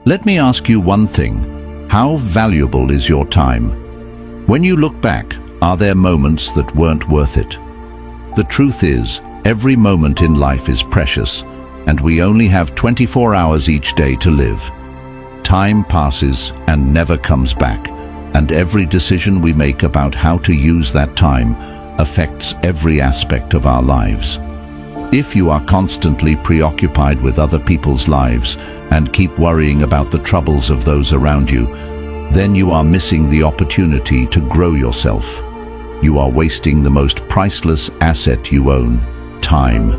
Let me ask you one thing. How valuable is your time? When you look back, are there moments that weren't worth it? The truth is, every moment in life is precious, and we only have 24 hours each day to live. Time passes and never comes back, and every decision we make about how to use that time affects every aspect of our lives. If you are constantly preoccupied with other people's lives and keep worrying about the troubles of those around you, then you are missing the opportunity to grow yourself. You are wasting the most priceless asset you own, time.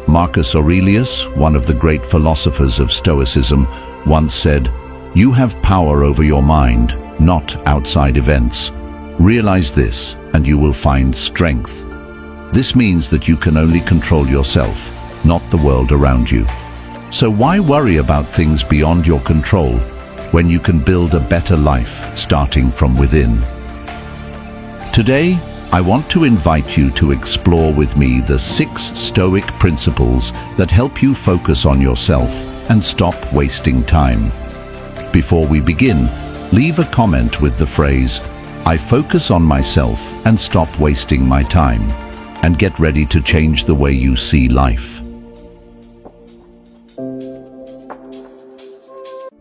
Marcus Aurelius, one of the great philosophers of Stoicism, once said, "You have power over your mind, not outside events. Realize this, and you will find strength." This means that you can only control yourself, not the world around you. So why worry about things beyond your control when you can build a better life starting from within? Today, I want to invite you to explore with me the 6 Stoic principles that help you focus on yourself and stop wasting time. Before we begin, leave a comment with the phrase, "I focus on myself and stop wasting my time," and get ready to change the way you see life.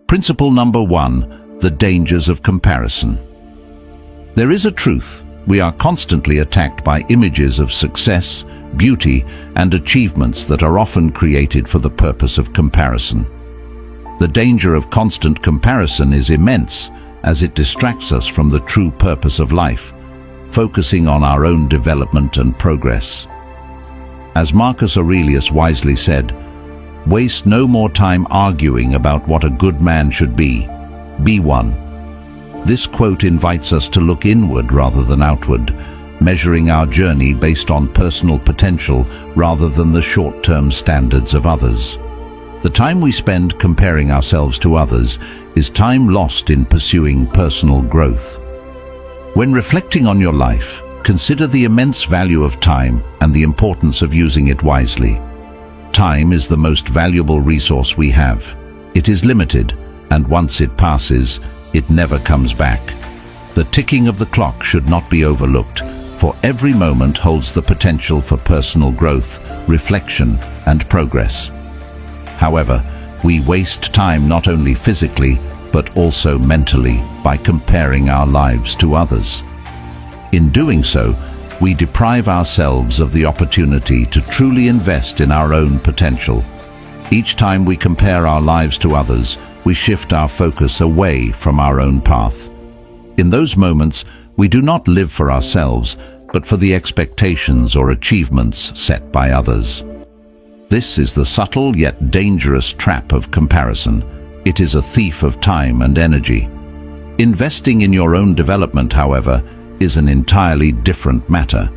Principle number 1, the dangers of comparison. There is a truth. We are constantly attacked by images of success, beauty, and achievements that are often created for the purpose of comparison. The danger of constant comparison is immense, as it distracts us from the true purpose of life, focusing on our own development and progress. As Marcus Aurelius wisely said, "Waste no more time arguing about what a good man should be. Be one." This quote invites us to look inward rather than outward, measuring our journey based on personal potential rather than the short-term standards of others. The time we spend comparing ourselves to others is time lost in pursuing personal growth. When reflecting on your life, consider the immense value of time and the importance of using it wisely. Time is the most valuable resource we have. It is limited, and once it passes, it never comes back. The ticking of the clock should not be overlooked, for every moment holds the potential for personal growth, reflection, and progress. However, we waste time not only physically, but also mentally by comparing our lives to others. In doing so, we deprive ourselves of the opportunity to truly invest in our own potential. Each time we compare our lives to others, we shift our focus away from our own path. In those moments, we do not live for ourselves, but for the expectations or achievements set by others. This is the subtle yet dangerous trap of comparison. It is a thief of time and energy. Investing in your own development, however, is an entirely different matter.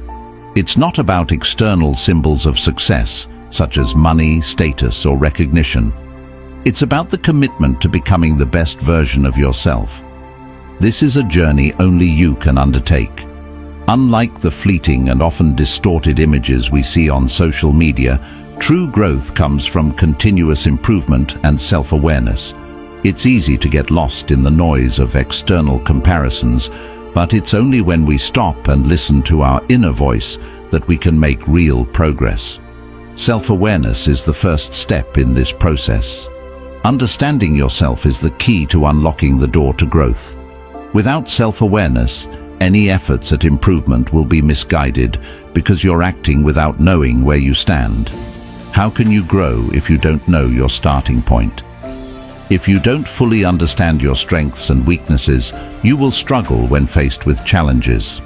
It's not about external symbols of success, such as money, status, or recognition. It's about the commitment to becoming the best version of yourself. This is a journey only you can undertake. Unlike the fleeting and often distorted images we see on social media, true growth comes from continuous improvement and self-awareness. It's easy to get lost in the noise of external comparisons, but it's only when we stop and listen to our inner voice that we can make real progress. Self-awareness is the first step in this process. Understanding yourself is the key to unlocking the door to growth. Without self-awareness, any efforts at improvement will be misguided because you're acting without knowing where you stand. How can you grow if you don't know your starting point? If you don't fully understand your strengths and weaknesses, you will struggle when faced with challenges.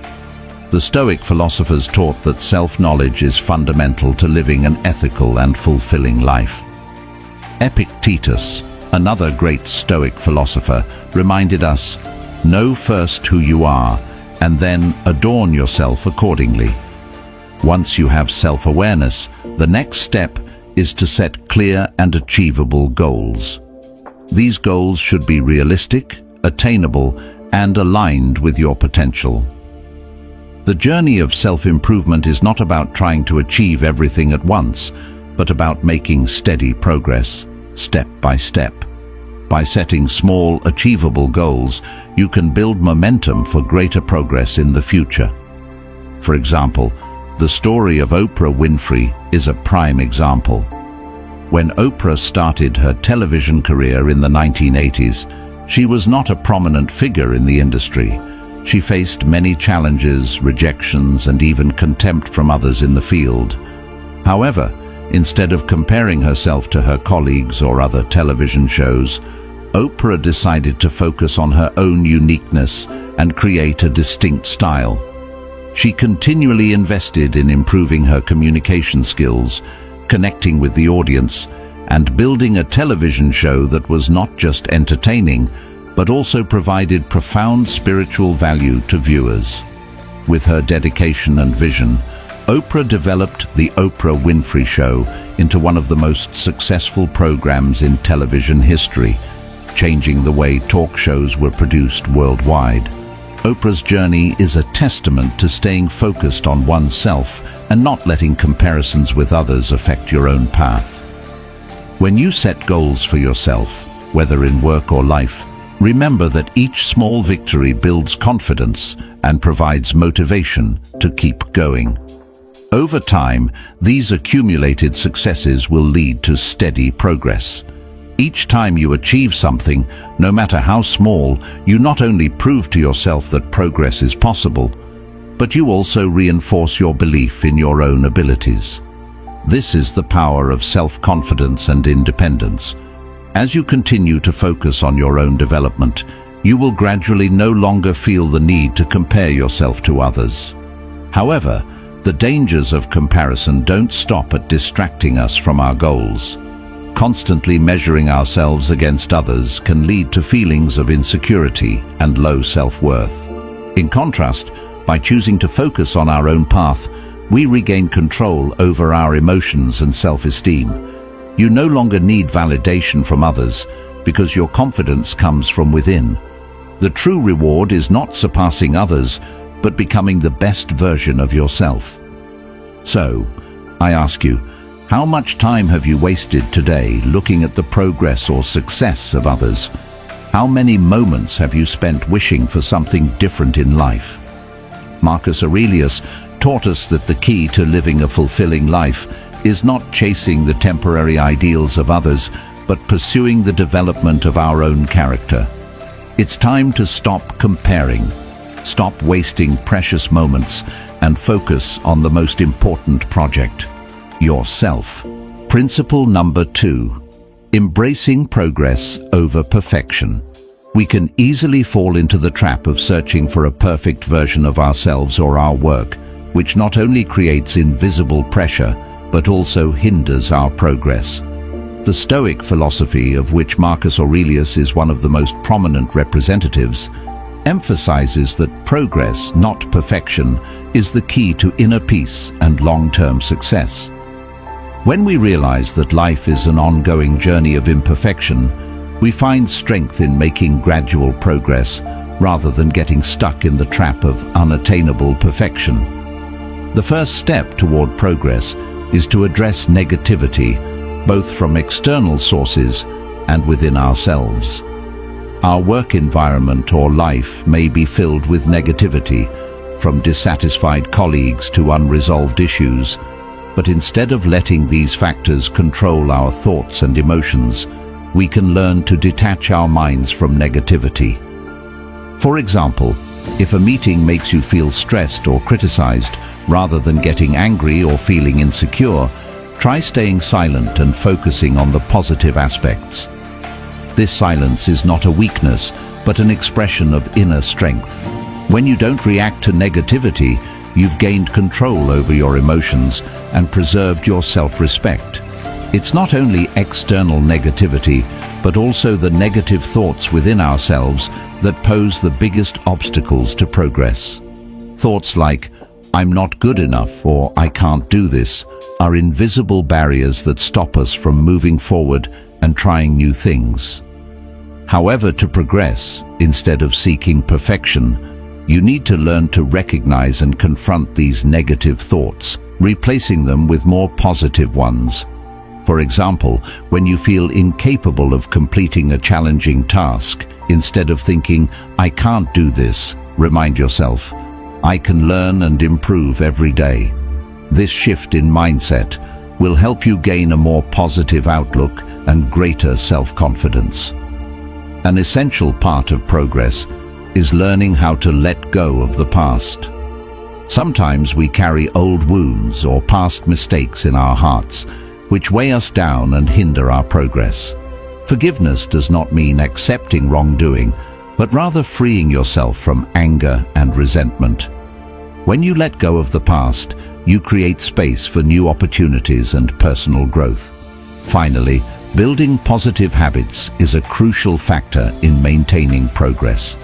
The Stoic philosophers taught that self-knowledge is fundamental to living an ethical and fulfilling life. Epictetus, another great Stoic philosopher, reminded us, "Know first who you are, and then adorn yourself accordingly." Once you have self-awareness, the next step is to set clear and achievable goals. These goals should be realistic, attainable, and aligned with your potential. The journey of self-improvement is not about trying to achieve everything at once, but about making steady progress, step by step. by setting small, achievable goals, you can build momentum for greater progress in the future. For example, the story of Oprah Winfrey is a prime example. When Oprah started her television career in the 1980s, she was not a prominent figure in the industry. She faced many challenges, rejections, and even contempt from others in the field. However, instead of comparing herself to her colleagues or other television shows, Oprah decided to focus on her own uniqueness and create a distinct style. She continually invested in improving her communication skills, connecting with the audience, and building a television show that was not just entertaining, but also provided profound spiritual value to viewers. With her dedication and vision, Oprah developed The Oprah Winfrey Show into one of the most successful programs in television history, changing the way talk shows were produced worldwide. Oprah's journey is a testament to staying focused on oneself and not letting comparisons with others affect your own path. When you set goals for yourself, whether in work or life, remember that each small victory builds confidence and provides motivation to keep going. Over time, these accumulated successes will lead to steady progress. Each time you achieve something, no matter how small, you not only prove to yourself that progress is possible, but you also reinforce your belief in your own abilities. This is the power of self-confidence and independence. As you continue to focus on your own development, you will gradually no longer feel the need to compare yourself to others. However, the dangers of comparison don't stop at distracting us from our goals. Constantly measuring ourselves against others can lead to feelings of insecurity and low self-worth. In contrast, by choosing to focus on our own path, we regain control over our emotions and self-esteem. You no longer need validation from others because your confidence comes from within. The true reward is not surpassing others, but becoming the best version of yourself. So, I ask you, how much time have you wasted today looking at the progress or success of others? How many moments have you spent wishing for something different in life? Marcus Aurelius taught us that the key to living a fulfilling life is not chasing the temporary ideals of others, but pursuing the development of our own character. It's time to stop comparing, stop wasting precious moments, and focus on the most important project, yourself. Principle number 2, embracing progress over perfection. We can easily fall into the trap of searching for a perfect version of ourselves or our work, which not only creates invisible pressure, but also hinders our progress. The Stoic philosophy, of which Marcus Aurelius is one of the most prominent representatives, emphasizes that progress, not perfection, is the key to inner peace and long-term success. When we realize that life is an ongoing journey of imperfection, we find strength in making gradual progress rather than getting stuck in the trap of unattainable perfection. The first step toward progress is to address negativity, both from external sources and within ourselves. Our work environment or life may be filled with negativity, from dissatisfied colleagues to unresolved issues, but instead of letting these factors control our thoughts and emotions, we can learn to detach our minds from negativity. For example, if a meeting makes you feel stressed or criticized, rather than getting angry or feeling insecure, try staying silent and focusing on the positive aspects. This silence is not a weakness, but an expression of inner strength. When you don't react to negativity, you've gained control over your emotions and preserved your self-respect. It's not only external negativity, but also the negative thoughts within ourselves that pose the biggest obstacles to progress. Thoughts like, "I'm not good enough" or "I can't do this" are invisible barriers that stop us from moving forward and trying new things. However, to progress, instead of seeking perfection, you need to learn to recognize and confront these negative thoughts, replacing them with more positive ones. For example, when you feel incapable of completing a challenging task, instead of thinking, "I can't do this," remind yourself, "I can learn and improve every day." This shift in mindset will help you gain a more positive outlook and greater self-confidence. An essential part of progress is learning how to let go of the past. Sometimes we carry old wounds or past mistakes in our hearts, which weigh us down and hinder our progress. Forgiveness does not mean accepting wrongdoing, but rather freeing yourself from anger and resentment. When you let go of the past, you create space for new opportunities and personal growth. Finally, building positive habits is a crucial factor in maintaining progress.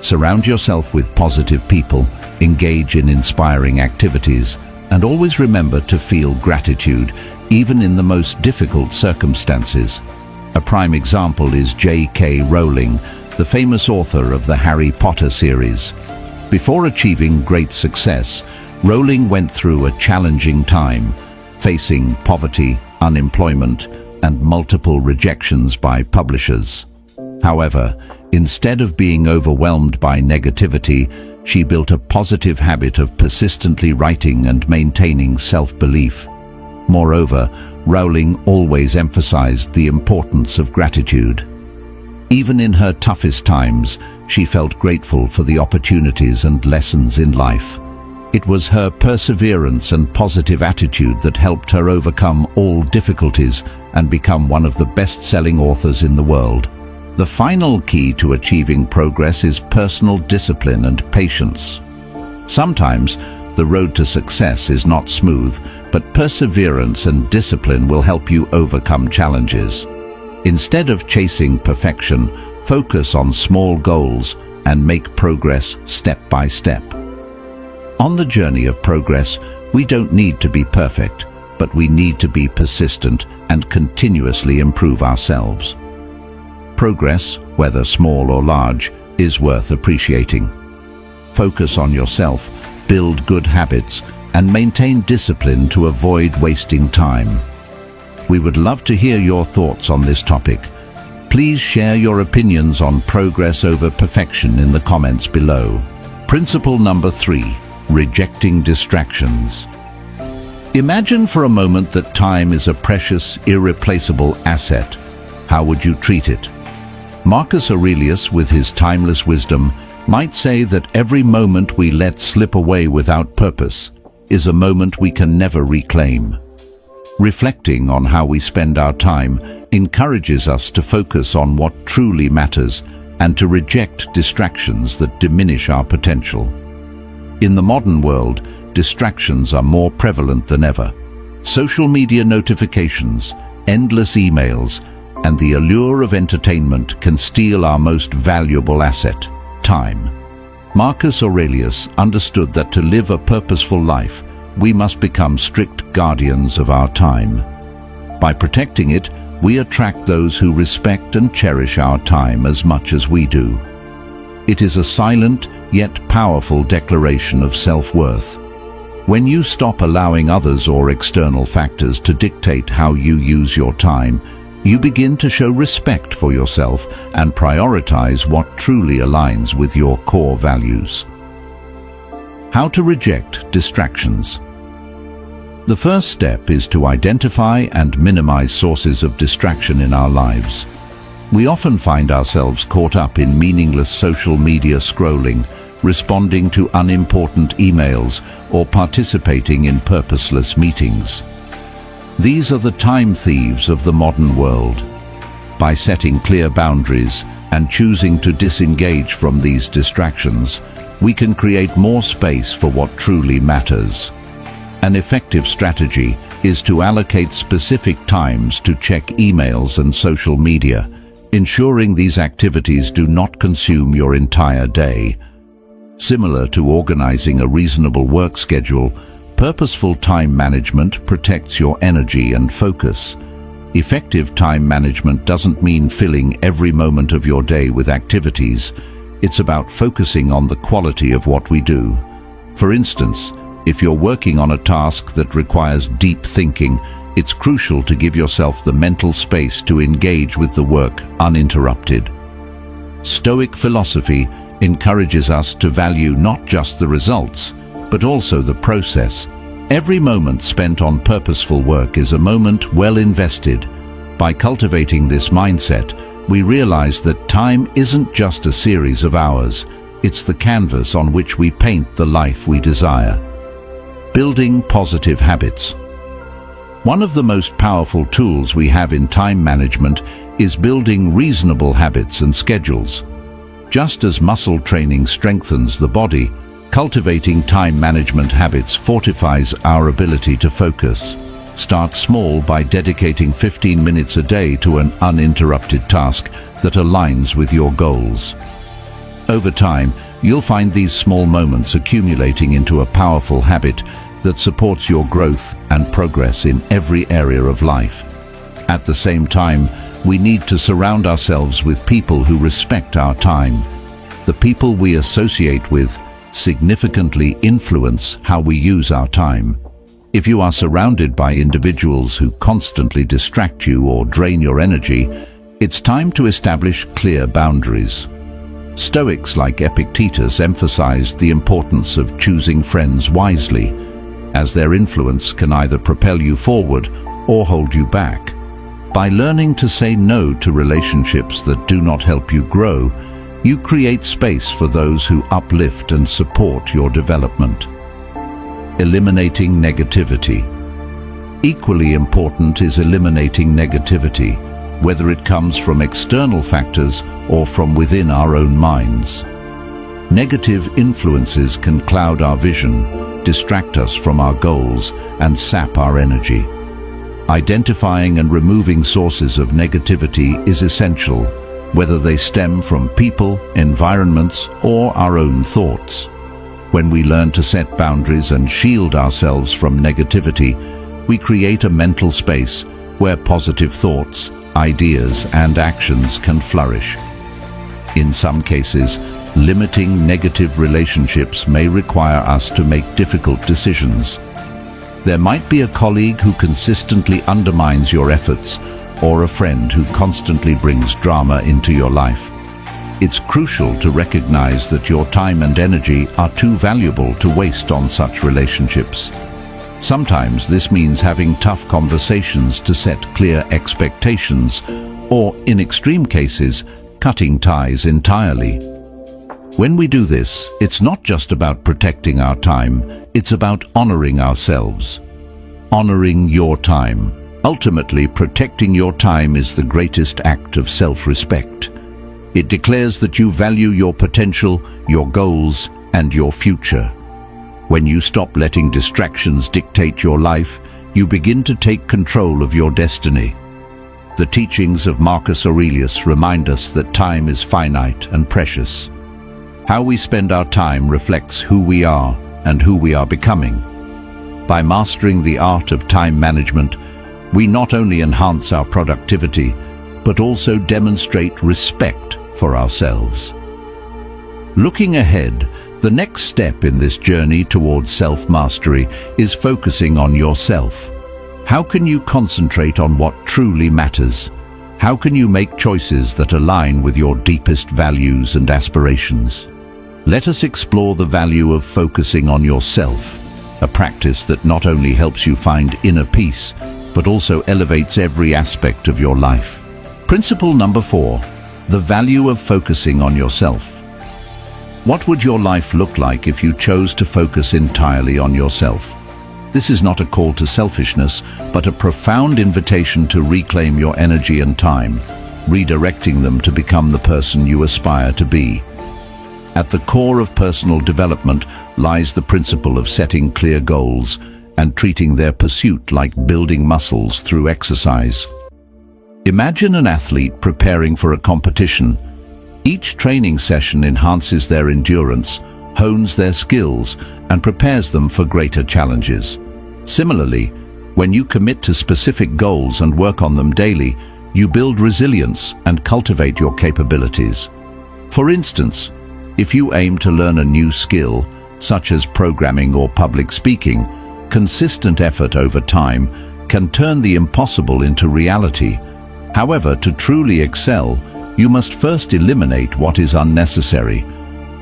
Surround yourself with positive people, engage in inspiring activities, and always remember to feel gratitude, even in the most difficult circumstances. A prime example is J.K. Rowling, the famous author of the Harry Potter series. Before achieving great success, Rowling went through a challenging time, facing poverty, unemployment, and multiple rejections by publishers. However, instead of being overwhelmed by negativity, she built a positive habit of persistently writing and maintaining self-belief. Moreover, Rowling always emphasized the importance of gratitude. Even in her toughest times, she felt grateful for the opportunities and lessons in life. It was her perseverance and positive attitude that helped her overcome all difficulties and become one of the best-selling authors in the world. The final key to achieving progress is personal discipline and patience. Sometimes, the road to success is not smooth, but perseverance and discipline will help you overcome challenges. Instead of chasing perfection, focus on small goals and make progress step by step. On the journey of progress, we don't need to be perfect, but we need to be persistent and continuously improve ourselves. Progress, whether small or large, is worth appreciating. Focus on yourself, build good habits, and maintain discipline to avoid wasting time. We would love to hear your thoughts on this topic. Please share your opinions on progress over perfection in the comments below. Principle number 3. Rejecting distractions. Imagine for a moment that time is a precious, irreplaceable asset. How would you treat it? Marcus Aurelius, with his timeless wisdom, might say that every moment we let slip away without purpose is a moment we can never reclaim. Reflecting on how we spend our time encourages us to focus on what truly matters and to reject distractions that diminish our potential. In the modern world, distractions are more prevalent than ever. Social media notifications, endless emails, and the allure of entertainment can steal our most valuable asset, time. Marcus Aurelius understood that to live a purposeful life, we must become strict guardians of our time. By protecting it, we attract those who respect and cherish our time as much as we do. It is a silent yet powerful declaration of self-worth. When you stop allowing others or external factors to dictate how you use your time, you begin to show respect for yourself and prioritize what truly aligns with your core values. How to reject distractions. The first step is to identify and minimize sources of distraction in our lives. We often find ourselves caught up in meaningless social media scrolling, responding to unimportant emails, or participating in purposeless meetings. These are the time thieves of the modern world. By setting clear boundaries and choosing to disengage from these distractions, we can create more space for what truly matters. An effective strategy is to allocate specific times to check emails and social media, ensuring these activities do not consume your entire day. Similar to organizing a reasonable work schedule, purposeful time management protects your energy and focus. Effective time management doesn't mean filling every moment of your day with activities. It's about focusing on the quality of what we do. For instance, if you're working on a task that requires deep thinking, it's crucial to give yourself the mental space to engage with the work uninterrupted. Stoic philosophy encourages us to value not just the results, but also the process. Every moment spent on purposeful work is a moment well invested. By cultivating this mindset, we realize that time isn't just a series of hours, it's the canvas on which we paint the life we desire. Building positive habits. One of the most powerful tools we have in time management is building reasonable habits and schedules. Just as muscle training strengthens the body, cultivating time management habits fortifies our ability to focus. Start small by dedicating 15 minutes a day to an uninterrupted task that aligns with your goals. Over time, you'll find these small moments accumulating into a powerful habit that supports your growth and progress in every area of life. At the same time, we need to surround ourselves with people who respect our time. The people we associate with significantly influence how we use our time. If you are surrounded by individuals who constantly distract you or drain your energy, it's time to establish clear boundaries. Stoics like Epictetus emphasized the importance of choosing friends wisely, as their influence can either propel you forward or hold you back. By learning to say no to relationships that do not help you grow, you create space for those who uplift and support your development. Eliminating negativity. Equally important is eliminating negativity, whether it comes from external factors or from within our own minds. Negative influences can cloud our vision, distract us from our goals, and sap our energy. Identifying and removing sources of negativity is essential, whether they stem from people, environments, or our own thoughts. When we learn to set boundaries and shield ourselves from negativity, we create a mental space where positive thoughts, ideas, and actions can flourish. In some cases, limiting negative relationships may require us to make difficult decisions. There might be a colleague who consistently undermines your efforts, or a friend who constantly brings drama into your life. It's crucial to recognize that your time and energy are too valuable to waste on such relationships. Sometimes this means having tough conversations to set clear expectations, or, in extreme cases, cutting ties entirely. When we do this, it's not just about protecting our time, it's about honoring ourselves. Honoring your time. Ultimately, protecting your time is the greatest act of self-respect. It declares that you value your potential, your goals, and your future. When you stop letting distractions dictate your life, you begin to take control of your destiny. The teachings of Marcus Aurelius remind us that time is finite and precious. How we spend our time reflects who we are and who we are becoming. By mastering the art of time management, we not only enhance our productivity, but also demonstrate respect for ourselves. Looking ahead, the next step in this journey towards self-mastery is focusing on yourself. How can you concentrate on what truly matters? How can you make choices that align with your deepest values and aspirations? Let us explore the value of focusing on yourself, a practice that not only helps you find inner peace, but also elevates every aspect of your life. Principle number 4, the value of focusing on yourself. What would your life look like if you chose to focus entirely on yourself? This is not a call to selfishness, but a profound invitation to reclaim your energy and time, redirecting them to become the person you aspire to be. At the core of personal development lies the principle of setting clear goals and treating their pursuit like building muscles through exercise. Imagine an athlete preparing for a competition. Each training session enhances their endurance, hones their skills, and prepares them for greater challenges. Similarly, when you commit to specific goals and work on them daily, you build resilience and cultivate your capabilities. For instance, if you aim to learn a new skill, such as programming or public speaking, consistent effort over time can turn the impossible into reality. However, to truly excel, you must first eliminate what is unnecessary.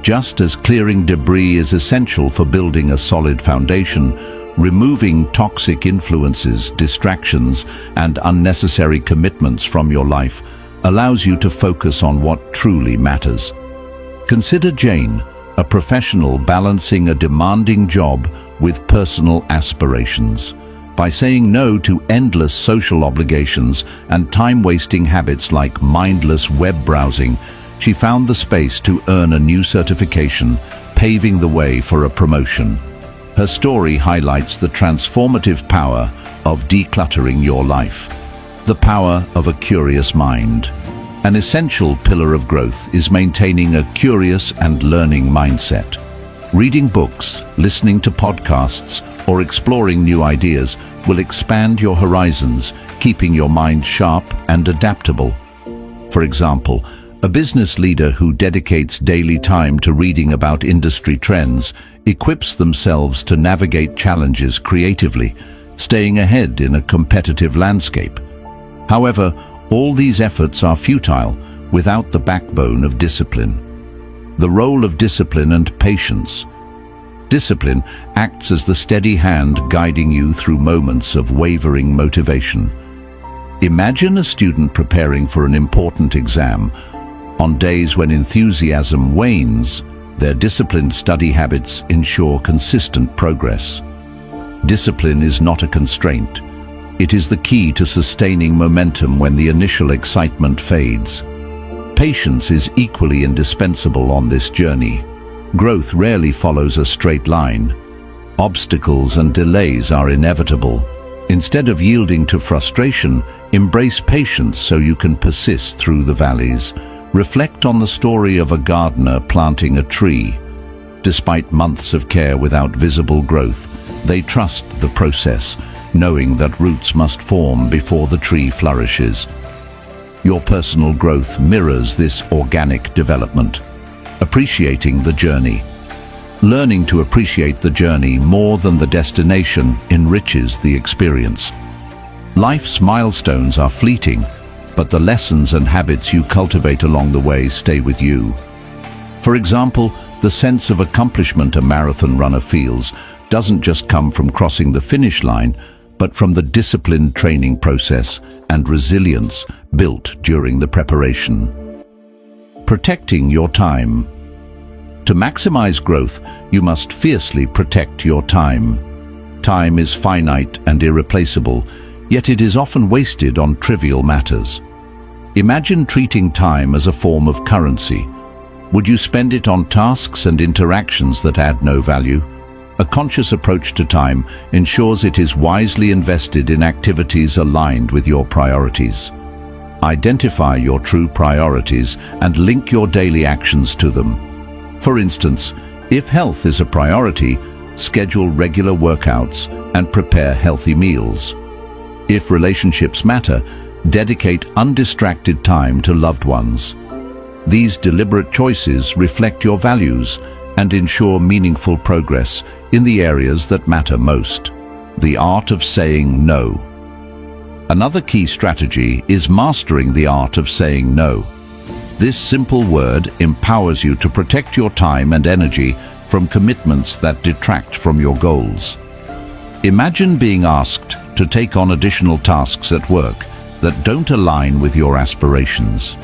Just as clearing debris is essential for building a solid foundation, removing toxic influences, distractions, and unnecessary commitments from your life allows you to focus on what truly matters. Consider Jane, a professional balancing a demanding job with personal aspirations. By saying no to endless social obligations and time-wasting habits like mindless web browsing, she found the space to earn a new certification, paving the way for a promotion. Her story highlights the transformative power of decluttering your life. The power of a curious mind. An essential pillar of growth is maintaining a curious and learning mindset. Reading books, listening to podcasts, or exploring new ideas will expand your horizons, keeping your mind sharp and adaptable. For example, a business leader who dedicates daily time to reading about industry trends equips themselves to navigate challenges creatively, staying ahead in a competitive landscape. However, all these efforts are futile without the backbone of discipline. The role of discipline and patience. Discipline acts as the steady hand guiding you through moments of wavering motivation. Imagine a student preparing for an important exam. On days when enthusiasm wanes, their disciplined study habits ensure consistent progress. Discipline is not a constraint. It is the key to sustaining momentum when the initial excitement fades. Patience is equally indispensable on this journey. Growth rarely follows a straight line. Obstacles and delays are inevitable. Instead of yielding to frustration, embrace patience so you can persist through the valleys. Reflect on the story of a gardener planting a tree. Despite months of care without visible growth, they trust the process, knowing that roots must form before the tree flourishes. Your personal growth mirrors this organic development. Appreciating the journey. Learning to appreciate the journey more than the destination enriches the experience. Life's milestones are fleeting, but the lessons and habits you cultivate along the way stay with you. For example, the sense of accomplishment a marathon runner feels doesn't just come from crossing the finish line, but from the disciplined training process and resilience built during the preparation. Protecting your time. To maximize growth, you must fiercely protect your time. Time is finite and irreplaceable, yet it is often wasted on trivial matters. Imagine treating time as a form of currency. Would you spend it on tasks and interactions that add no value? A conscious approach to time ensures it is wisely invested in activities aligned with your priorities. Identify your true priorities and link your daily actions to them. For instance, if health is a priority, schedule regular workouts and prepare healthy meals. If relationships matter, dedicate undistracted time to loved ones. These deliberate choices reflect your values and ensure meaningful progress in the areas that matter most. The art of saying no. Another key strategy is mastering the art of saying no. This simple word empowers you to protect your time and energy from commitments that detract from your goals. Imagine being asked to take on additional tasks at work that don't align with your aspirations.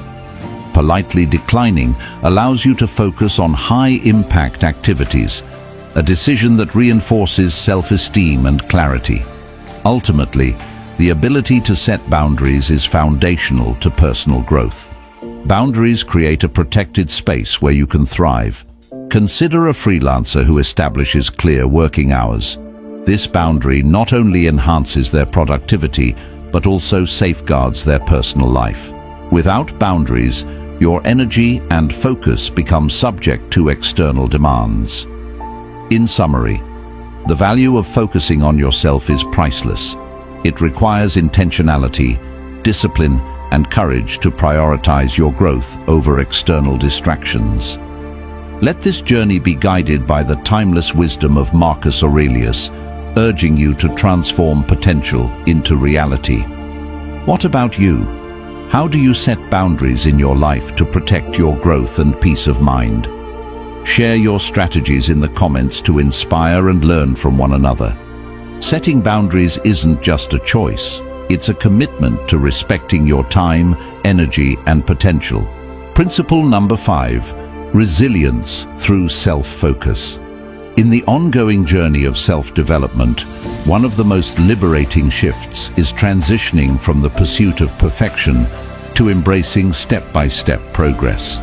Politely declining allows you to focus on high-impact activities, a decision that reinforces self-esteem and clarity. Ultimately, the ability to set boundaries is foundational to personal growth. Boundaries create a protected space where you can thrive. Consider a freelancer who establishes clear working hours. This boundary not only enhances their productivity, but also safeguards their personal life. Without boundaries, your energy and focus become subject to external demands. In summary, the value of focusing on yourself is priceless. It requires intentionality, discipline, and courage to prioritize your growth over external distractions. Let this journey be guided by the timeless wisdom of Marcus Aurelius, urging you to transform potential into reality. What about you? How do you set boundaries in your life to protect your growth and peace of mind? Share your strategies in the comments to inspire and learn from one another. Setting boundaries isn't just a choice, it's a commitment to respecting your time, energy, and potential. Principle number 5, resilience through self-focus. In the ongoing journey of self-development, one of the most liberating shifts is transitioning from the pursuit of perfection to embracing step-by-step progress.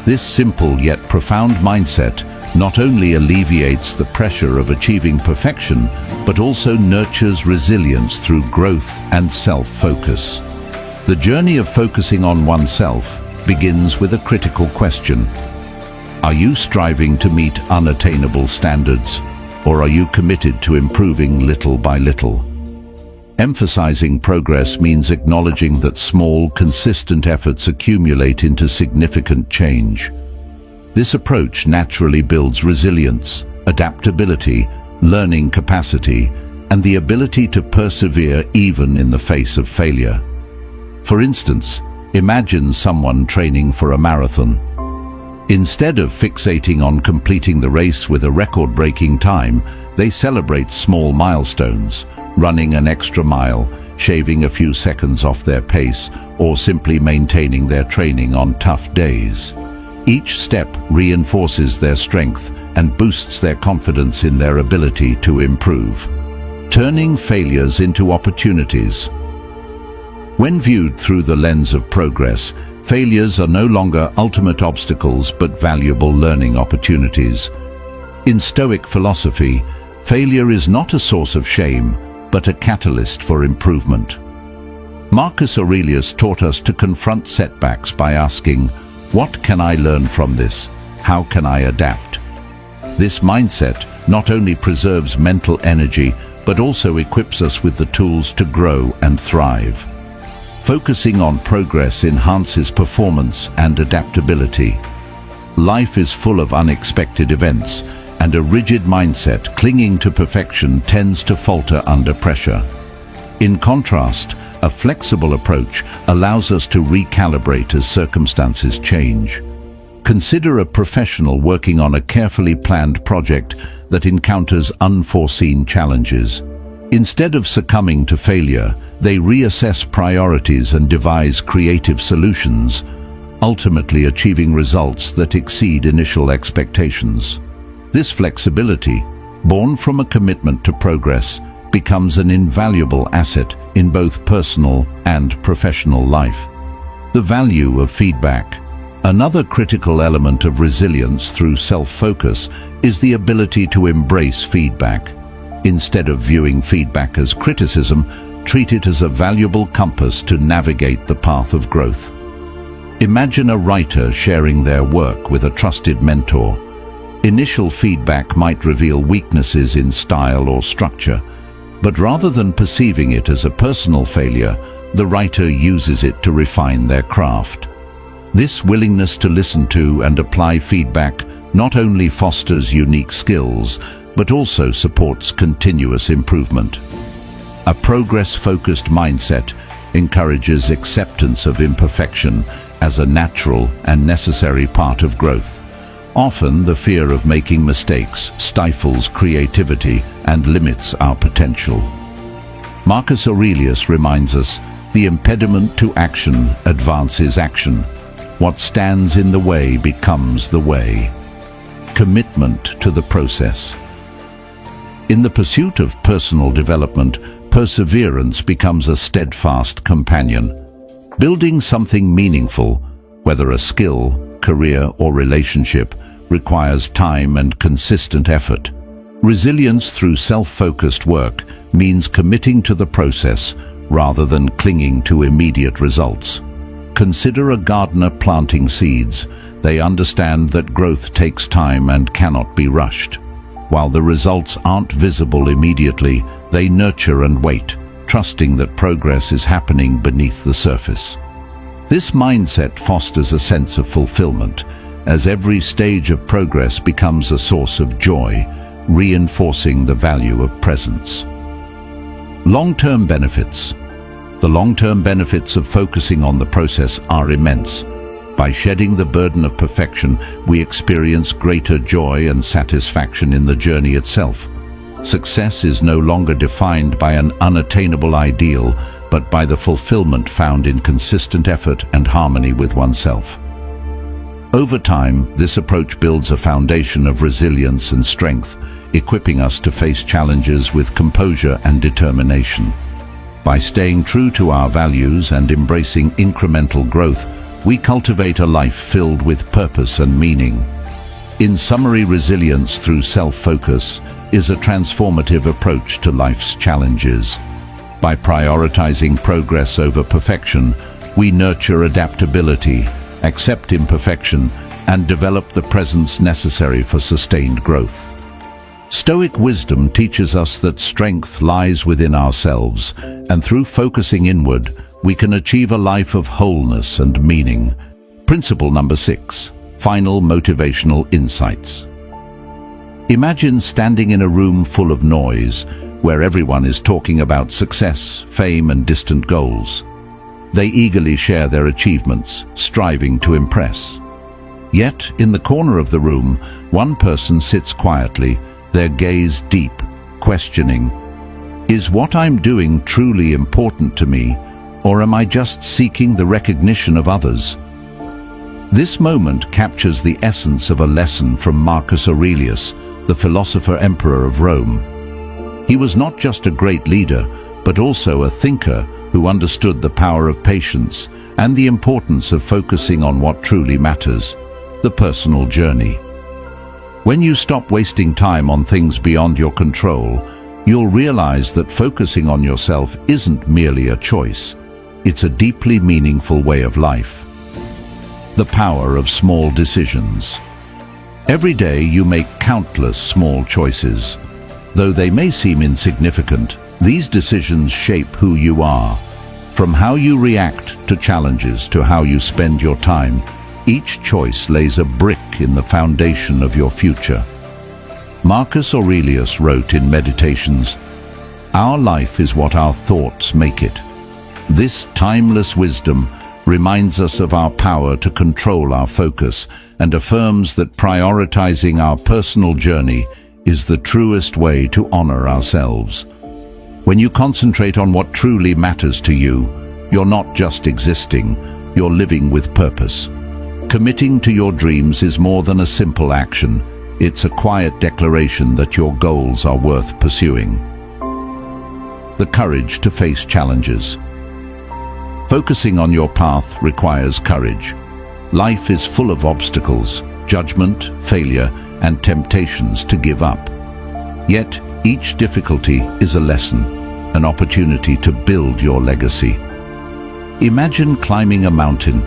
This simple yet profound mindset not only alleviates the pressure of achieving perfection, but also nurtures resilience through growth and self-focus. The journey of focusing on oneself begins with a critical question. Are you striving to meet unattainable standards, or are you committed to improving little by little? Emphasizing progress means acknowledging that small, consistent efforts accumulate into significant change. This approach naturally builds resilience, adaptability, learning capacity, and the ability to persevere even in the face of failure. For instance, imagine someone training for a marathon. Instead of fixating on completing the race with a record-breaking time, they celebrate small milestones, running an extra mile, shaving a few seconds off their pace, or simply maintaining their training on tough days. Each step reinforces their strength and boosts their confidence in their ability to improve. Turning failures into opportunities. When viewed through the lens of progress, failures are no longer ultimate obstacles but valuable learning opportunities. In Stoic philosophy, failure is not a source of shame, but a catalyst for improvement. Marcus Aurelius taught us to confront setbacks by asking, "What can I learn from this? How can I adapt?" This mindset not only preserves mental energy, but also equips us with the tools to grow and thrive. Focusing on progress enhances performance and adaptability. Life is full of unexpected events, and a rigid mindset clinging to perfection tends to falter under pressure. In contrast, a flexible approach allows us to recalibrate as circumstances change. Consider a professional working on a carefully planned project that encounters unforeseen challenges. Instead of succumbing to failure, they reassess priorities and devise creative solutions, ultimately achieving results that exceed initial expectations. This flexibility, born from a commitment to progress, becomes an invaluable asset in both personal and professional life. The value of feedback. Another critical element of resilience through self-focus is the ability to embrace feedback. Instead of viewing feedback as criticism, treat it as a valuable compass to navigate the path of growth. Imagine a writer sharing their work with a trusted mentor. Initial feedback might reveal weaknesses in style or structure, but rather than perceiving it as a personal failure, the writer uses it to refine their craft. This willingness to listen to and apply feedback not only fosters unique skills, but also supports continuous improvement. A progress-focused mindset encourages acceptance of imperfection as a natural and necessary part of growth. Often, the fear of making mistakes stifles creativity and limits our potential. Marcus Aurelius reminds us, "The impediment to action advances action. What stands in the way becomes the way." Commitment to the process. In the pursuit of personal development, perseverance becomes a steadfast companion. Building something meaningful, whether a skill, career, or relationship, requires time and consistent effort. Resilience through self-focused work means committing to the process rather than clinging to immediate results. Consider a gardener planting seeds. They understand that growth takes time and cannot be rushed. While the results aren't visible immediately, they nurture and wait, trusting that progress is happening beneath the surface. This mindset fosters a sense of fulfillment, as every stage of progress becomes a source of joy, reinforcing the value of presence. Long-term benefits. The long-term benefits of focusing on the process are immense. By shedding the burden of perfection, we experience greater joy and satisfaction in the journey itself. Success is no longer defined by an unattainable ideal, but by the fulfillment found in consistent effort and harmony with oneself. Over time, this approach builds a foundation of resilience and strength, equipping us to face challenges with composure and determination. By staying true to our values and embracing incremental growth, we cultivate a life filled with purpose and meaning. In summary, resilience through self-focus is a transformative approach to life's challenges. By prioritizing progress over perfection, we nurture adaptability, accept imperfection, and develop the presence necessary for sustained growth. Stoic wisdom teaches us that strength lies within ourselves, and through focusing inward, we can achieve a life of wholeness and meaning. Principle number 6. Final motivational insights. Imagine standing in a room full of noise, where everyone is talking about success, fame, and distant goals. They eagerly share their achievements, striving to impress. Yet, in the corner of the room, one person sits quietly, their gaze deep, questioning, "Is what I'm doing truly important to me, or am I just seeking the recognition of others?" This moment captures the essence of a lesson from Marcus Aurelius, the philosopher-emperor of Rome. He was not just a great leader, but also a thinker who understood the power of patience and the importance of focusing on what truly matters, the personal journey. When you stop wasting time on things beyond your control, you'll realize that focusing on yourself isn't merely a choice. It's a deeply meaningful way of life. The power of small decisions. Every day you make countless small choices. Though they may seem insignificant, these decisions shape who you are. From how you react to challenges to how you spend your time, each choice lays a brick in the foundation of your future. Marcus Aurelius wrote in Meditations, "Our life is what our thoughts make it." This timeless wisdom reminds us of our power to control our focus and affirms that prioritizing our personal journey is the truest way to honor ourselves. When you concentrate on what truly matters to you, you're not just existing, you're living with purpose. Committing to your dreams is more than a simple action. It's a quiet declaration that your goals are worth pursuing. The courage to face challenges. Focusing on your path requires courage. Life is full of obstacles, judgment, failure, and temptations to give up. Yet, each difficulty is a lesson, an opportunity to build your legacy. Imagine climbing a mountain.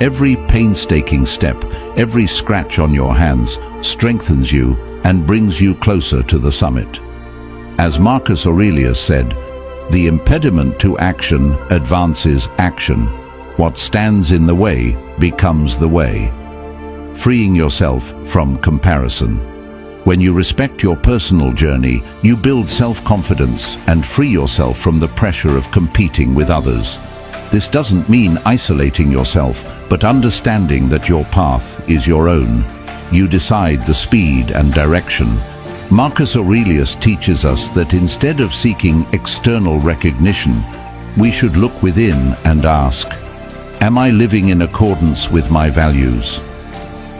Every painstaking step, every scratch on your hands strengthens you and brings you closer to the summit. As Marcus Aurelius said, "The impediment to action advances action. What stands in the way becomes the way." Freeing yourself from comparison. When you respect your personal journey, you build self-confidence and free yourself from the pressure of competing with others. This doesn't mean isolating yourself, but understanding that your path is your own. You decide the speed and direction. Marcus Aurelius teaches us that instead of seeking external recognition, we should look within and ask, "Am I living in accordance with my values?"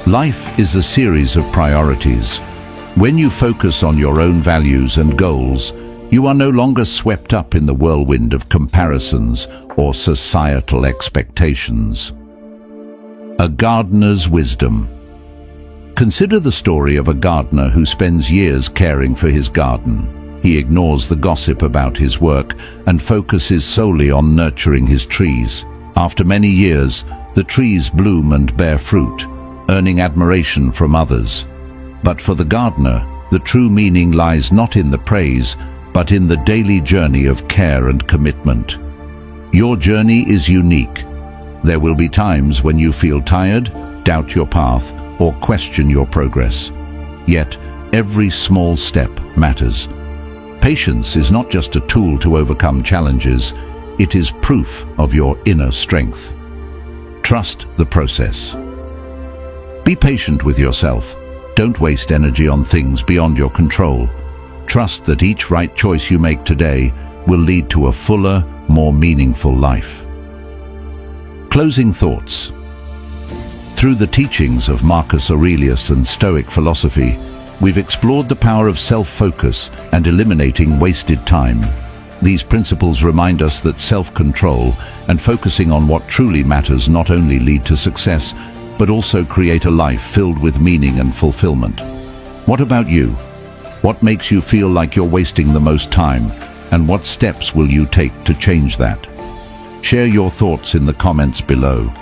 Life is a series of priorities. When you focus on your own values and goals, you are no longer swept up in the whirlwind of comparisons or societal expectations. A gardener's wisdom. Consider the story of a gardener who spends years caring for his garden. He ignores the gossip about his work and focuses solely on nurturing his trees. After many years, the trees bloom and bear fruit, earning admiration from others. But for the gardener, the true meaning lies not in the praise, but in the daily journey of care and commitment. Your journey is unique. There will be times when you feel tired, doubt your path, or question your progress. Yet, Every small step matters. Patience is not just a tool to overcome challenges, it is proof of your inner strength. Trust the process. Be patient with yourself. Don't waste energy on things beyond your control. Trust that each right choice you make today will lead to a fuller, more meaningful life. Closing thoughts. Through the teachings of Marcus Aurelius and Stoic philosophy, we've explored the power of self-focus and eliminating wasted time. These principles remind us that self-control and focusing on what truly matters not only lead to success, but also create a life filled with meaning and fulfillment. What about you? What makes you feel like you're wasting the most time, and what steps will you take to change that? Share your thoughts in the comments below.